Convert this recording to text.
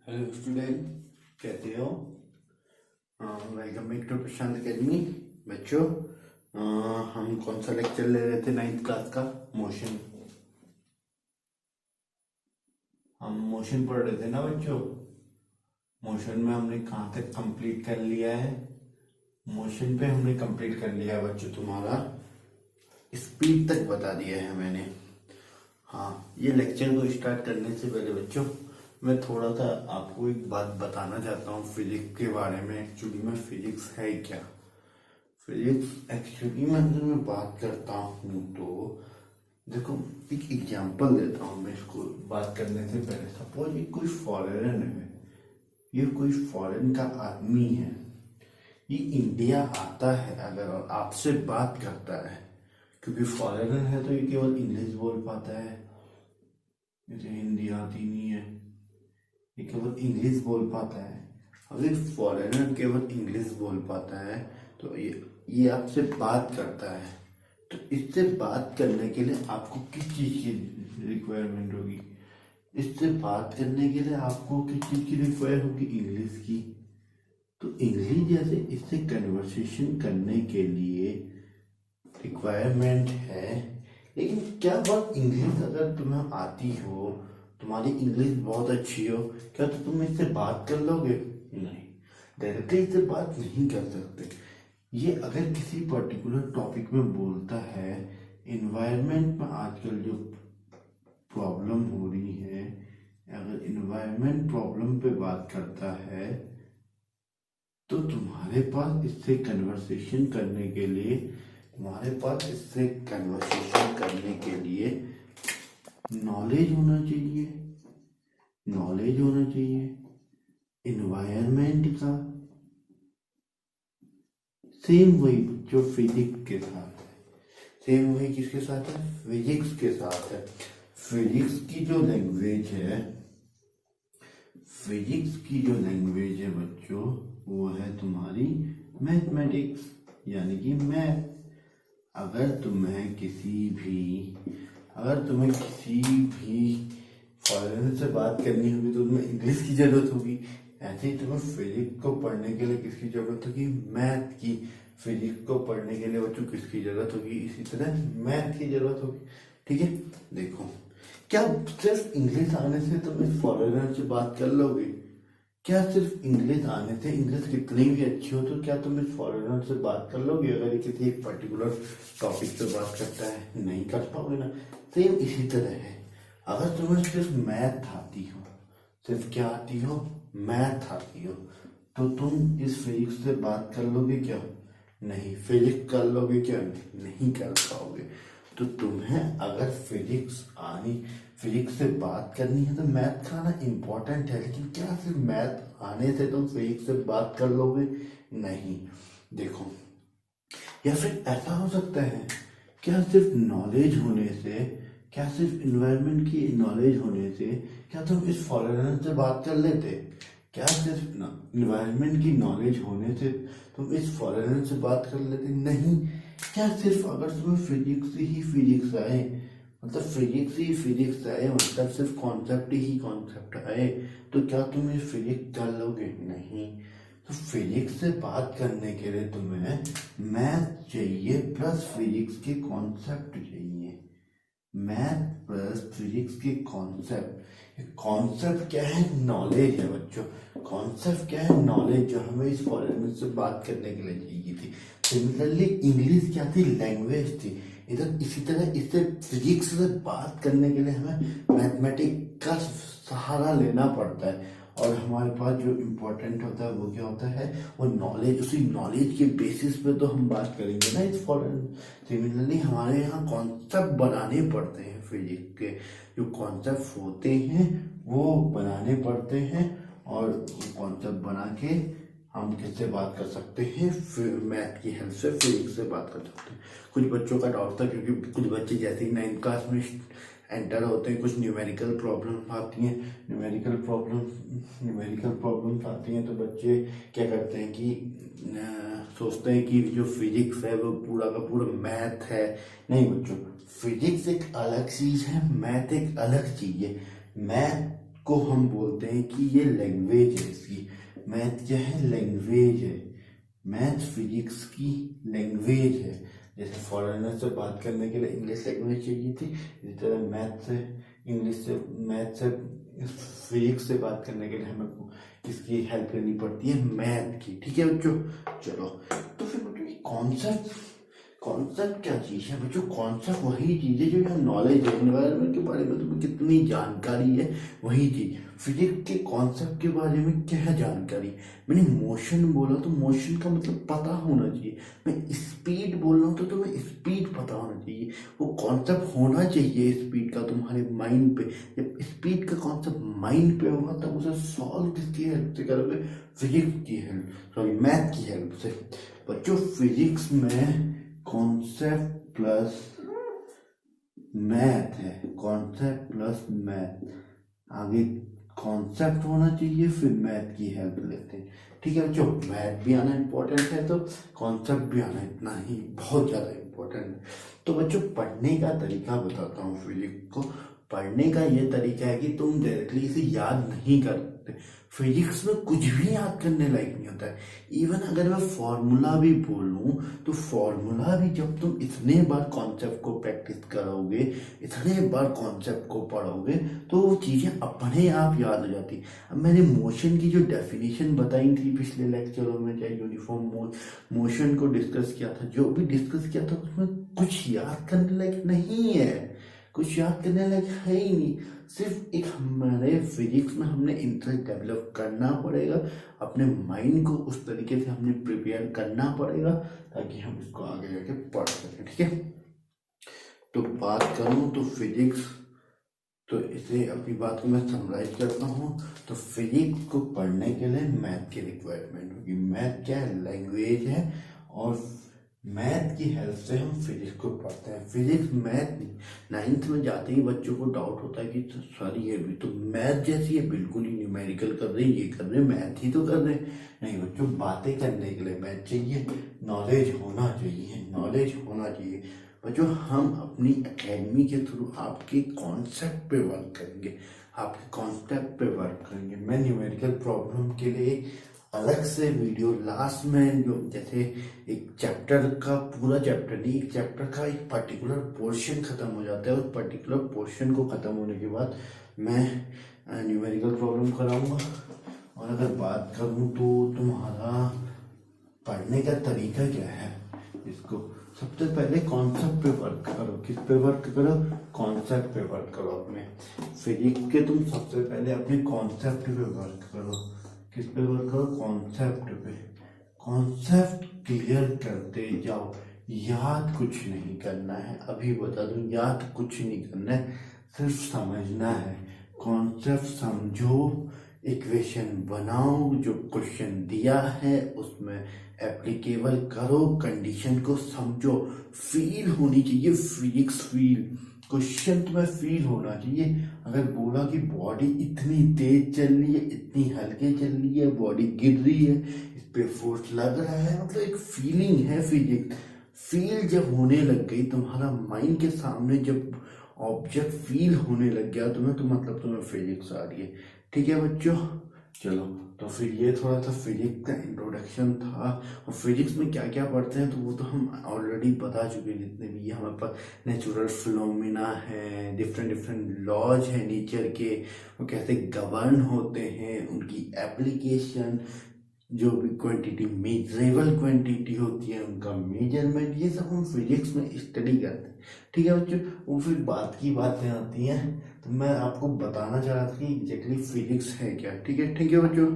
Hello student, कैसे हो? Welcome back to Prashant academy. बच्चों, हम कौन सा लेक्चर ले रहे थे? 9th क्लास का मोशन। हम मोशन पढ़ रहे थे ना बच्चों। मोशन में हमने कहाँ तक कंप्लीट कर लिया है? मोशन पे हमने कंप्लीट कर लिया है बच्चों। तुम्हारा स्पीड तक बता दिया है मैंने। हाँ, ये लेक्चर को स्टार्ट करने से पहले बच्चों मैं थोड़ा सा आपको एक बात बताना चाहता हूँ फिजिक्स के बारे में। एक्चुअली में फिजिक्स है क्या? फिजिक्स एक्चुअली में अगर मैं बात करता हूँ तो देखो, एक एग्जांपल देता हूँ मैं इसको बात करने से पहले। सपोज ये कोई फॉरेनर है, ये कोई फॉरेन का आदमी है, ये इंडिया आता है अगर और आपसे बात करता है, क्योंकि फॉरेनर है तो ये केवल इंग्लिश बोल पाता है, इसे हिंदी आती नहीं है, ये केवल इंग्लिश बोल पाता है। अगर फॉरेनर केवल इंग्लिश बोल पाता है तो ये आपसे बात करता है, तो इससे बात करने के लिए आपको किस चीज़ की रिक्वायरमेंट होगी? इससे बात करने के लिए आपको किस चीज़ की रिक्वायर होगी? इंग्लिश की। तो इंग्लिश जैसे इससे कन्वर्सेशन करने के लिए रिक्वायरमेंट है। लेकिन क्या बात इंग्लिश अगर तुम्हें आती हो, तुम्हारी इंग्लिश बहुत अच्छी हो, क्या तो तुम इससे बात कर लोगे? नहीं, डायरेक्टली इससे बात नहीं कर सकते। ये अगर किसी पर्टिकुलर टॉपिक में बोलता है, इन्वायरमेंट में आजकल जो प्रॉब्लम हो रही है, अगर इन्वायरमेंट प्रॉब्लम पे बात करता है तो तुम्हारे पास इससे कन्वर्सेशन करने के लिए नॉलेज होना चाहिए इन्वायरमेंट का। सेम वही जो फिजिक्स के साथ है, सेम वही किसके साथ है? फिजिक्स के साथ है। फिजिक्स की जो लैंग्वेज है बच्चों, वो है तुम्हारी मैथमेटिक्स, यानी कि मैथ। अगर तुम्हें किसी भी फॉरेनर से बात करनी होगी तो तुम्हें इंग्लिश की जरूरत होगी। ऐसे ही तुम्हें फिजिक्स को पढ़ने के लिए किसकी जरूरत होगी? मैथ की। फिजिक्स को पढ़ने के लिए बच्चों किसकी जरूरत होगी? इसी तरह मैथ की जरूरत होगी। ठीक है, देखो, क्या सिर्फ इंग्लिश आने से तुम इस फॉरेनर से बात कर लोगे? क्या सिर्फ इंग्लिश आने से, इंग्लिश कितनी भी अच्छी हो तो क्या तुम इस फॉरेनर से बात कर लोगे अगर ये किसी एक पर्टिकुलर टॉपिक पे बात करता है? नहीं कर पाओगे ना। सेम इसी तरह है, अगर तुम्हें सिर्फ मैथ आती हो, सिर्फ क्या आती हो? मैथ आती हो, तो तुम इस फिजिक्स से बात कर लोगे क्या? नहीं। फिजिक्स कर लोगे क्या? नहीं कर पाओगे। तो तुम्हें अगर फिजिक्स से बात करनी है तो मैथ का आना इम्पोर्टेंट है। लेकिन क्या सिर्फ मैथ आने से तुम फिजिक्स से बात कर लोगे? नहीं। देखो, या फिर ऐसा हो सकता है, क्या सिर्फ इन्वायरमेंट की नॉलेज होने से क्या तुम इस फॉरेनर से बात कर लेते? क्या सिर्फ इन्वायरमेंट की नॉलेज होने से तुम इस फॉरेनर से बात कर लेते? नहीं। क्या सिर्फ अगर तुम्हें फिजिक्स ही फिजिक्स आए, मतलब सिर्फ कॉन्सेप्ट आए, तो क्या तुम ये फिजिक्स कर लोगे? नहीं। तो फिजिक्स से बात करने के लिए तुम्हें मैथ चाहिए प्लस फिजिक्स के कॉन्सेप्ट चाहिए। मैथ प्लस फिजिक्स के कॉन्सेप्ट क्या है? नॉलेज है बच्चों। कॉन्सेप्ट क्या है? नॉलेज, जो हमें इस फॉरेनर से बात करने के लिए चाहिए थी। सिमिलरली इंग्लिश क्या थी? लैंग्वेज थी। इसी तरह इससे फिजिक्स से बात करने के लिए हमें मैथमेटिक्स का सहारा लेना पड़ता है। और हमारे पास जो इम्पोर्टेंट होता है वो क्या होता है? वो नॉलेज। उसी नॉलेज के बेसिस पे तो हम बात करेंगे ना इस फॉरेन। सिमिलरली हमारे यहाँ कॉन्सेप्ट बनाने पड़ते हैं, फिजिक्स के जो कॉन्सेप्ट होते हैं वो बनाने पड़ते हैं, और कॉन्सेप्ट बना के हम किससे बात कर सकते हैं? फिर मैथ की हेल्प से फिजिक्स से बात कर सकते हैं। कुछ बच्चों का डाउट था, क्योंकि कुछ बच्चे जैसे ही 9th क्लास में एंटर होते हैं, कुछ न्यूमेरिकल प्रॉब्लम आती हैं। न्यूमेरिकल प्रॉब्लम्स आती हैं तो बच्चे क्या करते हैं कि सोचते हैं कि जो फिजिक्स है वो पूरा का पूरा मैथ है। नहीं बच्चों, फिजिक्स एक अलग चीज है, मैथ एक अलग चीज है। मैथ को हम बोलते हैं कि ये लैंग्वेज है इसकी। मैथ क्या है? लैंग्वेज है। मैथ फिजिक्स की लैंग्वेज है। जैसे फॉरेनर से बात करने के लिए इंग्लिश लैंग्वेज चाहिए थी, इसी तरह मैथ से फिजिक्स से बात करने के लिए हमें किसकी हेल्प लेनी पड़ती है? मैथ की। ठीक है बच्चों, चलो तो फिर बच्चों कॉन्सेप्ट क्या चीज है बच्चों? कॉन्सेप्ट वही चीज है जो नॉलेज है, एनवायरनमेंट के बारे में तुम्हें कितनी जानकारी है वही चीज। फिजिक्स के कॉन्सेप्ट के बारे में क्या है जानकारी? मैंने मोशन बोला तो मोशन का मतलब पता होना चाहिए। मैं स्पीड बोल रहा हूँ तो तुम्हें स्पीड पता होना चाहिए। वो कॉन्सेप्ट होना चाहिए स्पीड का तुम्हारे माइंड पे। जब स्पीड का कॉन्सेप्ट माइंड पे होगा तब उसे सॉल्व किसकी हेल्प से करोगे? फिजिक्स की हेल्प, सॉरी मैथ की हेल्प से। बच्चों फिजिक्स में कॉन्सेप्ट प्लस मैथ है, कॉन्सेप्ट प्लस मैथ। आगे कॉन्सेप्ट होना चाहिए, फिर मैथ की हेल्प लेते हैं। ठीक है बच्चों, मैथ भी आना इम्पोर्टेंट है तो कॉन्सेप्ट भी आना इतना ही बहुत ज़्यादा इम्पोर्टेंट है। तो बच्चों पढ़ने का तरीका बताता हूँ फिजिक्स को। पढ़ने का ये तरीका है कि तुम डायरेक्टली इसे याद नहीं कर सकते। फिजिक्स में कुछ भी याद करने लायक नहीं होता है। इवन अगर मैं फॉर्मूला भी बोलूं तो फॉर्मूला भी जब तुम इतने बार कॉन्सेप्ट को प्रैक्टिस करोगे, इतने बार कॉन्सेप्ट को पढ़ोगे तो वो चीज़ें अपने आप याद हो जाती। अब मैंने मोशन की जो डेफिनेशन बताई थी पिछले लेक्चरों में, चाहे यूनिफॉर्म मोशन को डिस्कस किया था, जो भी डिस्कस किया था उसमें कुछ याद करने लायक नहीं है, कुछ याद करने लायक है ही नहीं। सिर्फ एक हमारे फिजिक्स में हमने इंटरेस्ट डेवलप करना पड़ेगा, अपने माइंड को उस तरीके से हमने प्रिपेयर करना पड़ेगा ताकि हम इसको आगे जाके पढ़ सकें। ठीक है, तो बात करूं तो फिजिक्स, तो इसे अपनी बात को मैं समराइज करता हूँ। तो फिजिक्स को पढ़ने के लिए मैथ की रिक्वायरमेंट होगी। मैथ क्या है? लैंग्वेज है, और मैथ की हेल्प से हम फिजिक्स को पढ़ते हैं। फिजिक्स मैथ नहीं, 9th में जाते ही बच्चों को डाउट होता है कि सॉरी ये भी तो मैथ जैसी है, बिल्कुल ही न्यूमेरिकल कर रहे हैं, ये कर रहे हैं, मैथ ही तो कर रहे हैं। नहीं बच्चों, बातें करने के लिए मैथ चाहिए, नॉलेज होना चाहिए, नॉलेज होना चाहिए। बच्चों हम अपनी एकेडमी के थ्रू आपके कॉन्सेप्ट पे वर्क करेंगे, आपके कॉन्सेप्ट पे वर्क करेंगे। मैं न्यूमेरिकल प्रॉब्लम के लिए अलग से वीडियो लास्ट में, जो जैसे एक चैप्टर का पूरा चैप्टर नहीं, एक चैप्टर का एक पर्टिकुलर पोर्शन खत्म हो जाता है, उस पर्टिकुलर पोर्शन को खत्म होने के बाद मैं न्यूमेरिकल प्रॉब्लम कराऊंगा। और अगर बात करूं तो तुम्हारा पढ़ने का तरीका क्या है, इसको सबसे पहले कॉन्सेप्ट पे वर्क करो। किस पे वर्क करो? कॉन्सेप्ट पे वर्क करो। अपने फिजिक्स के तुम सबसे पहले अपने कॉन्सेप्ट पे वर्क करो। किस पे वर्क करो? कॉन्सेप्ट पे। कॉन्सेप्ट क्लियर करते जाओ, याद कुछ नहीं करना है, अभी बता दूं, याद कुछ नहीं करना है, सिर्फ समझना है। कॉन्सेप्ट समझो, इक्वेशन बनाओ, जो क्वेश्चन दिया है उसमें एप्लीकेबल करो, कंडीशन को समझो, फील होनी चाहिए, फिजिक्स फील। क्वेश्चन तुम्हें फील होना चाहिए। अगर बोला कि बॉडी इतनी तेज चल रही है, इतनी हल्के चल रही है, बॉडी गिर रही है, इस पे फोर्स लग रहा है, मतलब एक फीलिंग है फिजिक्स। फील जब होने लग गई तुम्हारा माइंड के सामने, जब ऑब्जेक्ट फील होने लग गया तुम्हें, तो मतलब तुम्हें फिजिक्स आ रही है। ठीक है बच्चों, चलो तो फिर ये थोड़ा सा फिजिक्स का इंट्रोडक्शन था। और फिजिक्स में क्या क्या पढ़ते हैं तो वो तो हम ऑलरेडी बता चुके हैं। जितने भी हमारे पास नेचुरल फिनोमिना है, डिफरेंट डिफरेंट लॉज है नेचर के, वो कैसे गवर्न होते हैं, उनकी एप्लीकेशन, जो भी क्वांटिटी मेजरेबल क्वांटिटी होती है उनका मेजरमेंट, ये सब हम फिजिक्स में स्टडी करते हैं। ठीक है बच्चों, वो फिर बात की बातें आती हैं, तो मैं आपको बताना चाह रहा था कि एग्जैक्टली फिजिक्स है क्या। ठीक है बच्चों।